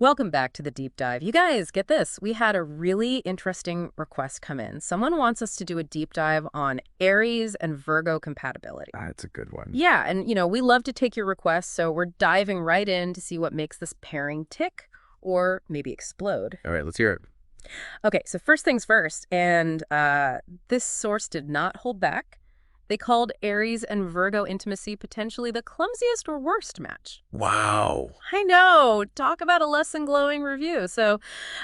Welcome back to the deep dive. You guys, get this. We had a really interesting request come in. Someone wants us to do a deep dive on Aries and Virgo compatibility. That's a good one. Yeah, and we love to take your requests, so we're diving right in to see what makes this pairing tick or maybe explode. All right, let's hear it. Okay, so first things first, and this source did not hold back. They called Aries and Virgo intimacy potentially the clumsiest or worst match. Wow. I know. Talk about a less than glowing review. So,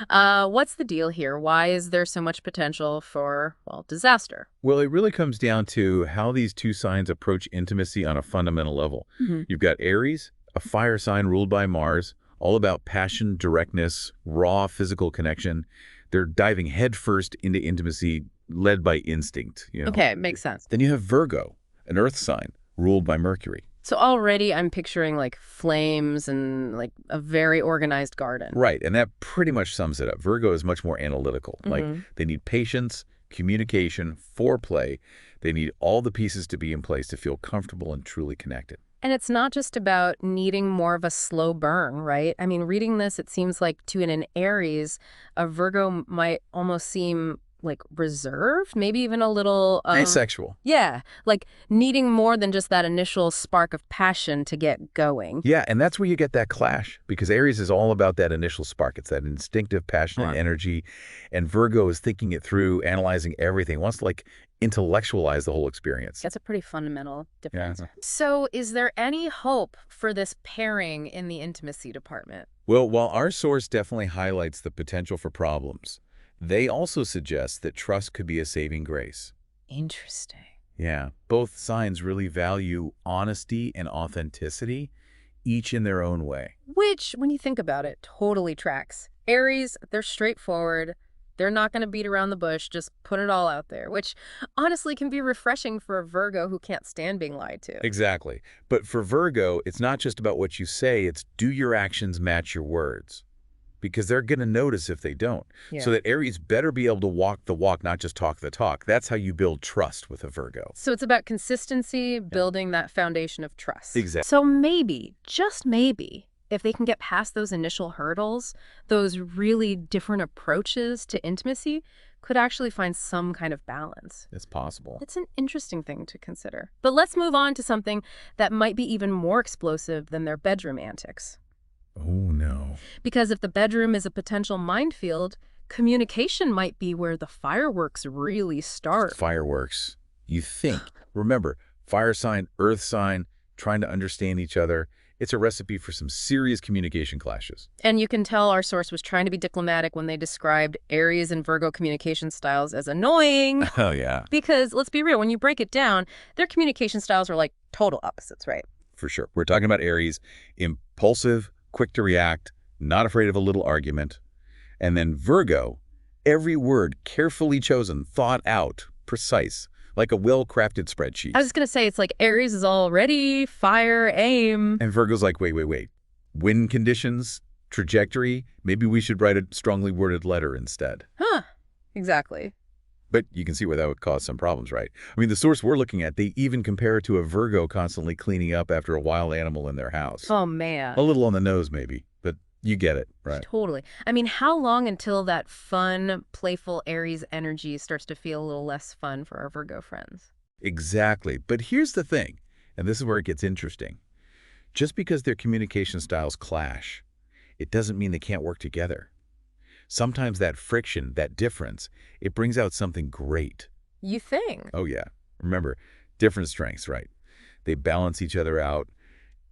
what's the deal here? Why is there so much potential for, well, disaster? Well, it really comes down to how these two signs approach intimacy on a fundamental level. Hmm. You've got Aries, a fire sign ruled by Mars, all about passion, directness, raw physical connection. They're diving headfirst into intimacy led by instinct. Okay, makes sense. Then you have Virgo, an earth sign ruled by Mercury. So already I'm picturing like flames and like a very organized garden. Right, and that pretty much sums it up. Virgo is much more analytical. Like, they need patience, communication, foreplay. They need all the pieces to be in place to feel comfortable and truly connected. And it's not just about needing more of a slow burn, right? I mean, reading this, it seems like to an Aries, a Virgo might almost seem like reserved, maybe even a little Asexual. yeah, like needing more than just that initial spark of passion to get going. Yeah, and that's where you get that clash, because Aries is all about that initial spark. It's that instinctive, passionate Right. energy, and Virgo is thinking it through, analyzing everything, wants to like intellectualize the whole experience. That's a pretty fundamental difference. Yeah. So is there any hope for this pairing in the intimacy department? Well, while our source definitely highlights the potential for problems, they also suggest that trust could be a saving grace. Interesting. Yeah, both signs really value honesty and authenticity, each in their own way. Which, when you think about it, totally tracks. Aries, they're straightforward. They're not going to beat around the bush, just put it all out there, which honestly can be refreshing for a Virgo who can't stand being lied to. Exactly. But for Virgo, it's not just about what you say, it's do your actions match your words? Because they're going to notice if they don't. Yeah. So that Aries better be able to walk the walk, not just talk the talk. That's how you build trust with a Virgo. So it's about consistency, building that foundation of trust. Exactly. So maybe, just maybe, if they can get past those initial hurdles, those really different approaches to intimacy could actually find some kind of balance. It's possible. It's an interesting thing to consider. But let's move on to something that might be even more explosive than their bedroom antics. Oh, no. Because if the bedroom is a potential minefield, communication might be where the fireworks really start. Fireworks. You think. Remember, fire sign, earth sign, trying to understand each other. It's a recipe for some serious communication clashes. And you can tell our source was trying to be diplomatic when they described Aries and Virgo communication styles as annoying. Oh, yeah. Because, let's be real, when you break it down, their communication styles are like total opposites, right? For sure. We're talking about Aries, impulsive, quick to react, not afraid of a little argument. And then Virgo, every word carefully chosen, thought out, precise, like a well-crafted spreadsheet. I was going to say, it's like Aries is all ready, fire, aim. And Virgo's like, wait. Wind conditions, trajectory, maybe we should write a strongly worded letter instead. Huh, exactly. But you can see where that would cause some problems, right? I mean, the source we're looking at, they even compare it to a Virgo constantly cleaning up after a wild animal in their house. Oh, man. A little on the nose, maybe, but you get it, right? Totally. I mean, how long until that fun, playful Aries energy starts to feel a little less fun for our Virgo friends? Exactly. But here's the thing, and this is where it gets interesting. Just because their communication styles clash, it doesn't mean they can't work together. Sometimes that friction, that difference, it brings out something great. You think? Oh, yeah. Remember, different strengths, right? They balance each other out.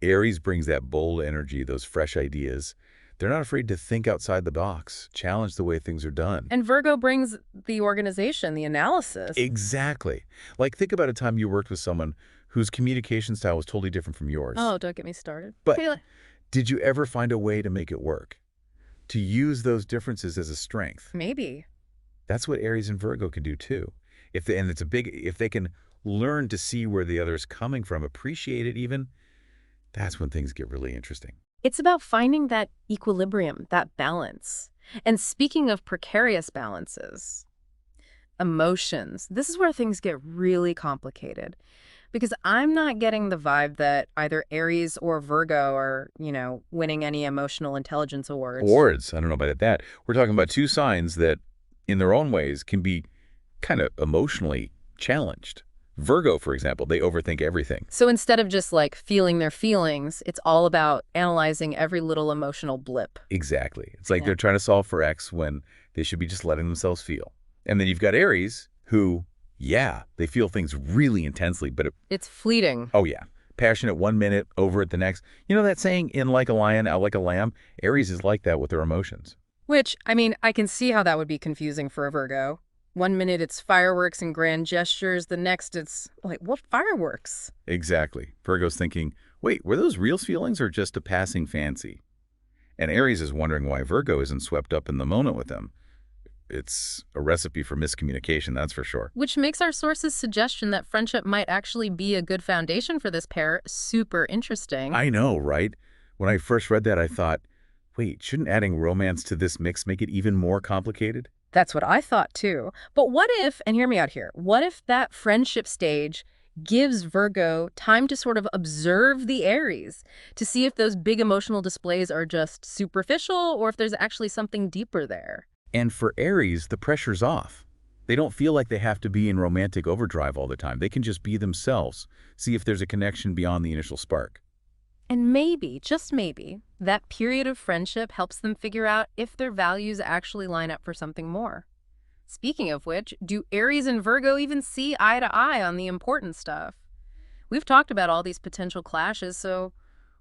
Aries brings that bold energy, those fresh ideas. They're not afraid to think outside the box, challenge the way things are done. And Virgo brings the organization, the analysis. Exactly. Like, think about a time you worked with someone whose communication style was totally different from yours. Oh, don't get me started. But did you ever find a way to make it work? To use those differences as a strength? Maybe. That's what Aries and Virgo can do too. If they can learn to see where the other is coming from, appreciate it even, that's when things get really interesting. It's about finding that equilibrium, that balance. And speaking of precarious balances, emotions. This is where things get really complicated. Because I'm not getting the vibe that either Aries or Virgo are, winning any emotional intelligence awards. Awards, I don't know about that. We're talking about two signs that, in their own ways, can be kind of emotionally challenged. Virgo, for example, they overthink everything. So instead of just like feeling their feelings, it's all about analyzing every little emotional blip. Exactly. It's like Yeah. they're trying to solve for X when they should be just letting themselves feel. And then you've got Aries, who, yeah, they feel things really intensely, but It's fleeting. oh yeah, passionate 1 minute, over it the next. You know that saying, in like a lion, out like a lamb? Aries is like that with their emotions. Which, I mean, I can see how that would be confusing for a Virgo. 1 minute it's fireworks and grand gestures, the next it's like, what fireworks? Exactly. Virgo's thinking, wait, were those real feelings or just a passing fancy? And Aries is wondering why Virgo isn't swept up in the moment with them. It's a recipe for miscommunication, that's for sure. Which makes our source's suggestion that friendship might actually be a good foundation for this pair super interesting. I know, right? When I first read that, I thought, wait, shouldn't adding romance to this mix make it even more complicated? That's what I thought too. But what if, and hear me out here, what if that friendship stage gives Virgo time to sort of observe the Aries, to see if those big emotional displays are just superficial or if there's actually something deeper there? And for Aries, the pressure's off. They don't feel like they have to be in romantic overdrive all the time. They can just be themselves, see if there's a connection beyond the initial spark. And maybe, just maybe, that period of friendship helps them figure out if their values actually line up for something more. Speaking of which, do Aries and Virgo even see eye to eye on the important stuff? We've talked about all these potential clashes, so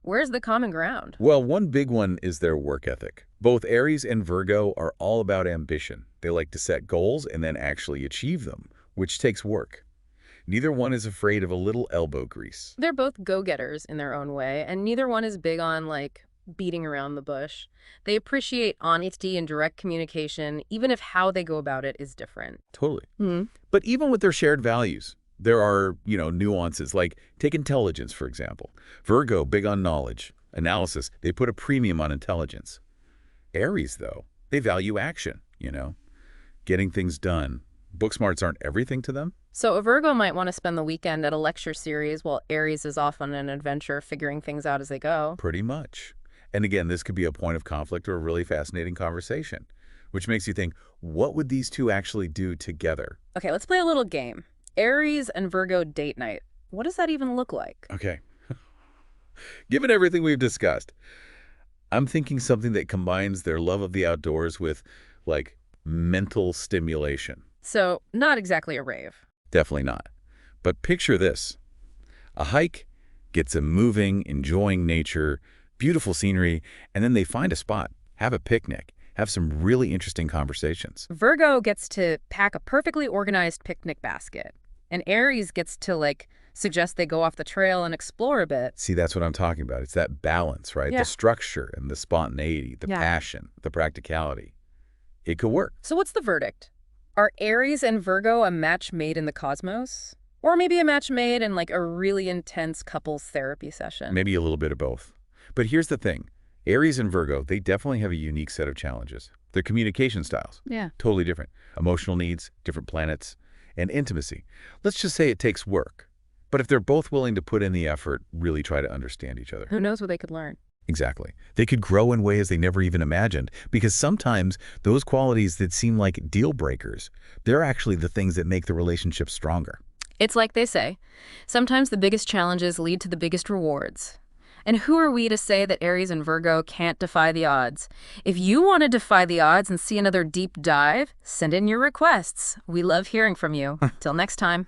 where's the common ground? Well, one big one is their work ethic. Both Aries and Virgo are all about ambition. They like to set goals and then actually achieve them, which takes work. Neither one is afraid of a little elbow grease. They're both go-getters in their own way, and neither one is big on, like, beating around the bush. They appreciate honesty and direct communication, even if how they go about it is different. Totally. Hmm. But even with their shared values, there are, nuances, like take intelligence, for example. Virgo, big on knowledge, analysis. They put a premium on intelligence. Aries, though, they value action, getting things done. Book smarts aren't everything to them. So a Virgo might want to spend the weekend at a lecture series while Aries is off on an adventure figuring things out as they go. Pretty much. And again, this could be a point of conflict or a really fascinating conversation, which makes you think, what would these two actually do together? Okay, let's play a little game. Aries and Virgo date night. What does that even look like? Okay. Given everything we've discussed, I'm thinking something that combines their love of the outdoors with, like, mental stimulation. So, not exactly a rave. Definitely not. But picture this. A hike gets them moving, enjoying nature, beautiful scenery, and then they find a spot, have a picnic, have some really interesting conversations. Virgo gets to pack a perfectly organized picnic basket, and Aries gets to, like, suggest they go off the trail and explore a bit. See, that's what I'm talking about. It's that balance, right? Yeah. The structure and the spontaneity, the Yeah. passion, the practicality. It could work. So what's the verdict? Are Aries and Virgo a match made in the cosmos? Or maybe a match made in like a really intense couples therapy session? Maybe a little bit of both. But here's the thing. Aries and Virgo, they definitely have a unique set of challenges. Their communication styles, Yeah. totally different. Emotional needs, different planets, and intimacy. Let's just say it takes work. But if they're both willing to put in the effort, really try to understand each other. Who knows what they could learn? Exactly. They could grow in ways they never even imagined, because sometimes those qualities that seem like deal breakers, they're actually the things that make the relationship stronger. It's like they say, sometimes the biggest challenges lead to the biggest rewards. And who are we to say that Aries and Virgo can't defy the odds? If you want to defy the odds and see another deep dive, send in your requests. We love hearing from you. Till next time.